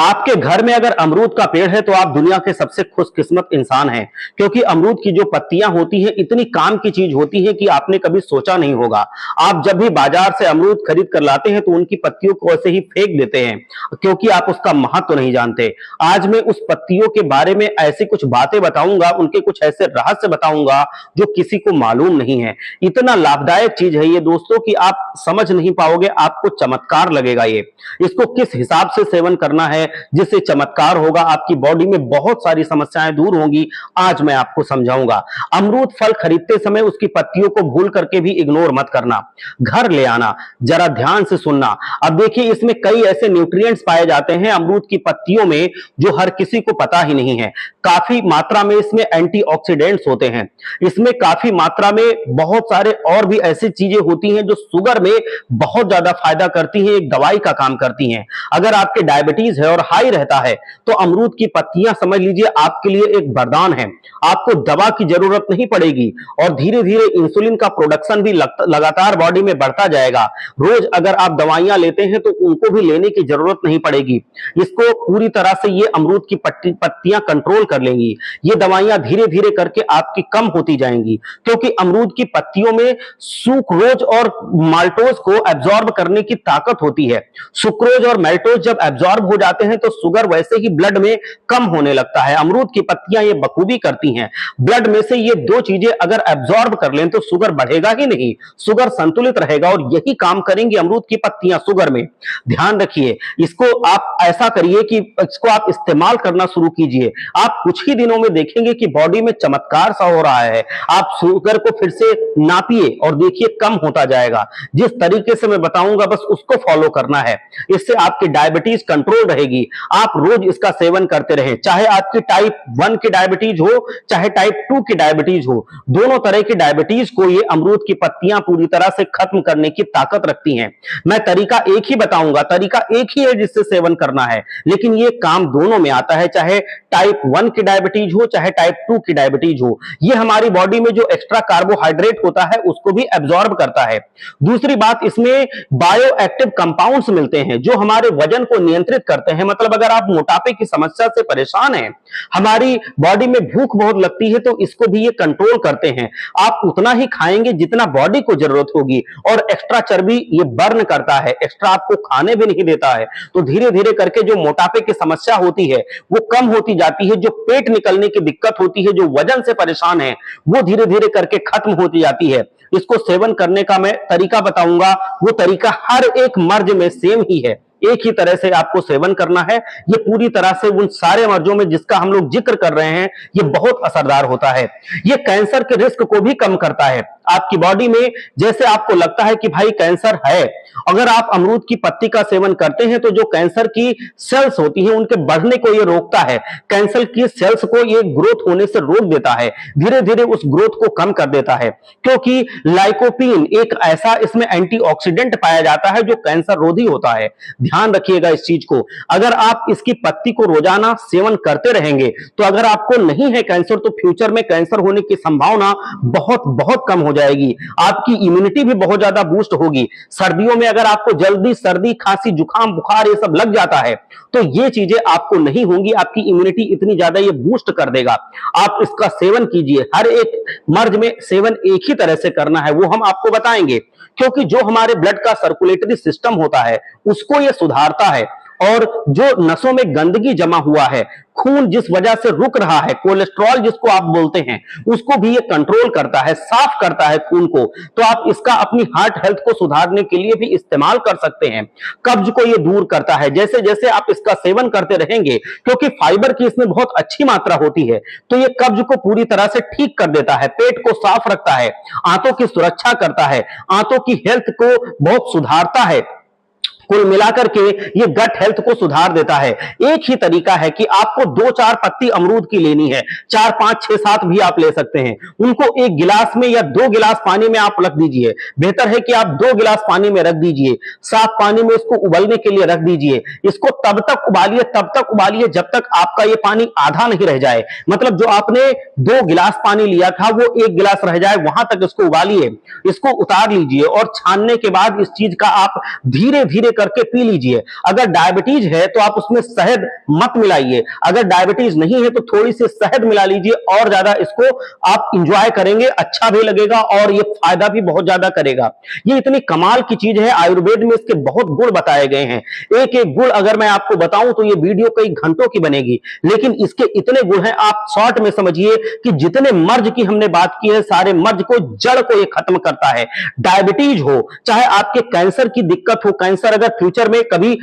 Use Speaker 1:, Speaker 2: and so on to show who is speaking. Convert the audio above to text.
Speaker 1: आपके घर में अगर अमरूद का पेड़ है तो आप दुनिया के सबसे खुशकिस्मत इंसान हैं, क्योंकि अमरूद की जो पत्तियां होती हैं इतनी काम की चीज होती है कि आपने कभी सोचा नहीं होगा। आप जब भी बाजार से अमरूद खरीद कर लाते हैं तो उनकी पत्तियों को ऐसे ही फेंक देते हैं, क्योंकि आप उसका महत्व नहीं जानते। आज मैं उस पत्तियों के बारे में ऐसी कुछ बातें बताऊंगा, उनके कुछ ऐसे रहस्य बताऊंगा जो किसी को मालूम नहीं है। इतना लाभदायक चीज है ये दोस्तों कि आप समझ नहीं पाओगे, आपको चमत्कार लगेगा। ये इसको किस हिसाब से सेवन करना है जिससे चमत्कार होगा, आपकी बॉडी में बहुत सारी समस्याएं दूर होंगी, आज मैं आपको समझाऊंगा। अमरूद फल खरीदते समय उसकी पत्तियों को भूल करके भी इग्नोर मत करना, घर ले आना, जरा ध्यान से सुनना। अब देखिए, इसमें कई ऐसे न्यूट्रिएंट्स पाए जाते हैं अमरूद की पत्तियों में जो हर किसी को पता ही नहीं है। काफी मात्रा में इसमें एंटीऑक्सीडेंट्स होते हैं, इसमें काफी मात्रा में बहुत सारे और भी ऐसी चीजें होती हैं जो शुगर में बहुत ज्यादा फायदा करती हैं, एक दवाई का काम करती हैं। अगर आपके डायबिटीज है और हाई रहता है तो अमरूद की पत्तियां समझ लीजिए आपके लिए एक वरदान है। आपको दवा की जरूरत नहीं पड़ेगी और धीरे धीरे इंसुलिन का प्रोडक्शन भी लगातार बॉडी में बढ़ता जाएगा। रोज अगर आप दवाइयां लेते हैं तो उनको भी लेने की जरूरत नहीं पड़ेगी। इसको पूरी तरह से ये अमरूद की पत्तियां कंट्रोल कर लेंगी। ये दवाइयां धीरे धीरे करके आपकी कम होती जाएंगी, क्योंकि अमरूद की पत्तियों में सुक्रोज और माल्टोज को एब्जॉर्ब करने की ताकत होती है। सुक्रोज और माल्टोज जब एब्जॉर्ब हो जाते हैं तो शुगर वैसे ही ब्लड में कम होने लगता है। अमरूद की पत्तियां ये बखूबी करती हैं। ब्लड में से ये दो चीजें अगर एब्जॉर्ब कर लें तो शुगर बढ़ेगा ही नहीं, शुगर संतुलित रहेगा, और यही काम करेंगी अमरूद की पत्तियां शुगर में। ध्यान रखिए, इसको आप ऐसा करिए कि इसको आप इस्तेमाल करना शुरू कीजिए। आप कुछ ही दिनों में देखेंगे कि बॉडी में चमत्कार सा हो रहा है। आप शुगर को फिर से नापिए और देखिए कम होता जाएगा। जिस तरीके से मैं बताऊंगा बस उसको फॉलो करना है, इससे आपकी डायबिटीज कंट्रोल रहेगी। आप रोज इसका सेवन करते रहें, चाहे आपकी टाइप 1 की डायबिटीज हो चाहे टाइप 2 की डायबिटीज हो, दोनों तरह की डायबिटीज को ये अमरूद की पत्तियां पूरी तरह से खत्म करने की ताकत रखती हैं। मैं तरीका एक ही बताऊंगा, तरीका एक ही है जिससे सेवन करना है, लेकिन ये काम दोनों में आता है, चाहे टाइप 1 की डायबिटीज हो चाहे टाइप 2 की डायबिटीज हो। ये हमारी बॉडी में जो एक्स्ट्रा कार्बोहाइड्रेट होता है उसको भी एब्जॉर्ब करता है। दूसरी बात, इसमें बायो एक्टिव कंपाउंड्स मिलते हैं जो हमारे वजन को नियंत्रित करते हैं। मतलब अगर आप मोटापे की समस्या से परेशान हैं, हमारी बॉडी में भूख बहुत लगती है, तो इसको भी ये कंट्रोल करते हैं। आप उतना ही खाएंगे जितना बॉडी को जरूरत होगी, और एक्स्ट्रा चर्बी ये बर्न करता है, एक्स्ट्रा आपको खाने भी नहीं देता है। तो धीरे धीरे करके जो मोटापे की समस्या होती है वो कम होती जाती है, जो पेट निकलने की दिक्कत होती है, जो वजन से परेशान है, वो धीरे धीरे करके खत्म होती जाती है। इसको सेवन करने का मैं तरीका बताऊंगा, वो तरीका हर एक मर्ज में सेम ही है, एक ही तरह से आपको सेवन करना है। ये पूरी तरह से उन सारे मर्जों में जिसका हम लोग जिक्र कर रहे हैं ये बहुत असरदार होता है। ये कैंसर के रिस्क को भी कम करता है। आपकी बॉडी में जैसे आपको लगता है कि भाई कैंसर है, अगर आप अमरूद की पत्ती का सेवन करते हैं तो जो कैंसर की सेल्स होती हैं उनके बढ़ने को ये रोकता है। कैंसर की सेल्स को ये ग्रोथ होने से रोक देता है, धीरे धीरे उस ग्रोथ को कम कर देता है, क्योंकि लाइकोपीन एक ऐसा इसमें एंटीऑक्सीडेंट पाया जाता है जो कैंसर रोधी होता है। ध्यान रखिएगा इस चीज को। अगर आप इसकी पत्ती को रोजाना सेवन करते रहेंगे तो अगर आपको नहीं है कैंसर तो फ्यूचर में कैंसर होने की संभावना बहुत बहुत कम हो जाएगी। आपकी इम्यूनिटी भी बहुत ज्यादा बूस्ट होगी। सर्दियों में अगर आपको जल्दी सर्दी खांसी जुकाम बुखार ये सब लग जाता है तो ये चीजें आपको नहीं होंगी, आपकी इम्यूनिटी इतनी ज्यादा ये बूस्ट कर देगा। आप इसका सेवन कीजिए, हर एक मर्ज में सेवन एक ही तरह से करना है, वो हम आपको बताएंगे, क्योंकि जो हमारे ब्लड का सर्कुलेटरी सिस्टम होता है उसको ये सुधारता है, और जो नसों में गंदगी जमा हुआ है, खून जिस वजह से रुक रहा है, कोलेस्ट्रॉल जिसको आप बोलते हैं, उसको भी ये कंट्रोल करता है, साफ करता है खून को। तो आप इसका अपनी हार्ट हेल्थ को सुधारने के लिए भी इस्तेमाल कर सकते हैं। कब्ज को ये दूर करता है, जैसे जैसे आप इसका सेवन करते रहेंगे, क्योंकि फाइबर की इसमें बहुत अच्छी मात्रा होती है, तो ये कब्ज को पूरी तरह से ठीक कर देता है, पेट को साफ रखता है, आंतों की सुरक्षा करता है, आंतों की हेल्थ को बहुत सुधारता है। कुल मिलाकर के ये गट हेल्थ को सुधार देता है। एक ही तरीका है कि आपको 2-4 पत्ती अमरूद की लेनी है, 4, 5, 6, 7 भी आप ले सकते हैं। उनको एक गिलास में या 2 गिलास पानी में आप रख दीजिए। बेहतर है कि आप 2 गिलास पानी में रख दीजिए, साफ पानी में इसको उबलने के लिए रख दीजिए। इसको तब तक उबालिए जब तक आपका ये पानी आधा नहीं रह जाए। मतलब जो आपने 2 गिलास पानी लिया था वो 1 गिलास रह जाए, वहां तक इसको उबालिए। इसको उतार लीजिए और छानने के बाद इस चीज का आप धीरे धीरे करके पी लीजिए। अगर डायबिटीज है तो आप उसमें शहद मत मिलाइए, अगर डायबिटीज नहीं है तो थोड़ी सी शहद मिला लीजिए और ज्यादा इसको आप इंजॉय करेंगे, अच्छा भी लगेगा और ये फायदा भी बहुत ज्यादा करेगा। ये इतनी कमाल की चीज है, आयुर्वेद में इसके बहुत गुण बताए गए हैं। एक एक गुण अगर मैं आपको बताऊं तो ये वीडियो कई घंटों की बनेगी, लेकिन इसके इतने गुण हैं, आप शॉर्ट में समझिए कि जितने मर्ज की हमने बात की है, सारे मर्ज को, जड़ को ये खत्म करता है। डायबिटीज हो, चाहे आपके कैंसर की दिक्कत हो, कैंसर अगर फ्यूचर में कभी